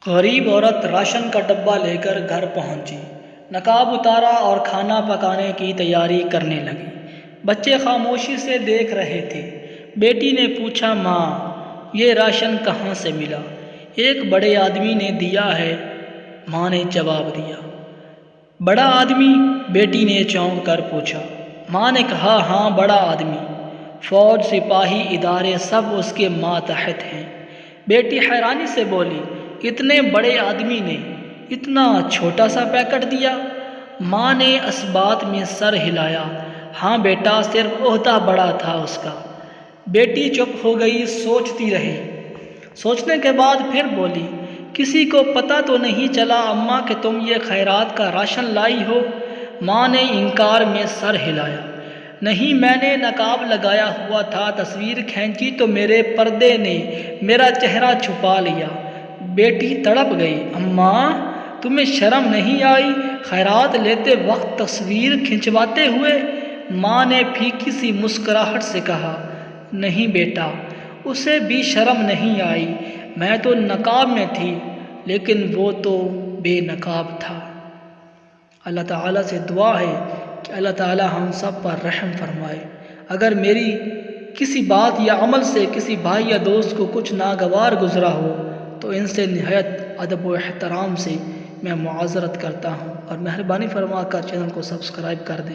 गरीब औरत राशन का डब्बा लेकर घर पहुंची, नकाब उतारा और खाना पकाने की तैयारी करने लगी। बच्चे खामोशी से देख रहे थे। बेटी ने पूछा, माँ, ये राशन कहाँ से मिला? एक बड़े आदमी ने दिया है, माँ ने जवाब दिया। बड़ा आदमी? बेटी ने चौंक कर पूछा। माँ ने कहा, हाँ, बड़ा आदमी। फौज, सिपाही, इदारे सब उसके मातहत हैं। बेटी हैरानी से बोली, इतने बड़े आदमी ने इतना छोटा सा पैकेट दिया? माँ ने इस बात में सर हिलाया। हाँ बेटा, सिर्फ ओहदा बड़ा था उसका। बेटी चुप हो गई, सोचती रही। सोचने के बाद फिर बोली, किसी को पता तो नहीं चला अम्मा कि तुम ये खैरात का राशन लाई हो? माँ ने इनकार में सर हिलाया। नहीं, मैंने नकाब लगाया हुआ था, तस्वीर खींची तो मेरे पर्दे ने मेरा चेहरा छुपा लिया। बेटी तड़प गई। अम्मा, तुम्हें शर्म नहीं आई खैरात लेते वक्त तस्वीर खिंचवाते हुए? माँ ने फीकी सी मुस्कुराहट से कहा, नहीं बेटा, उसे भी शर्म नहीं आई। मैं तो नकाब में थी, लेकिन वो तो बेनकाब था। अल्लाह ताला से दुआ है कि अल्लाह ताला हम सब पर रहम फरमाए। अगर मेरी किसी बात या अमल से किसी भाई या दोस्त को कुछ नागवार गुजरा हो तो इनसे निहायत अदब व एहतराम से मैं मुआज़रत करता हूँ, और मेहरबानी फरमा कर चैनल को सब्सक्राइब कर दें।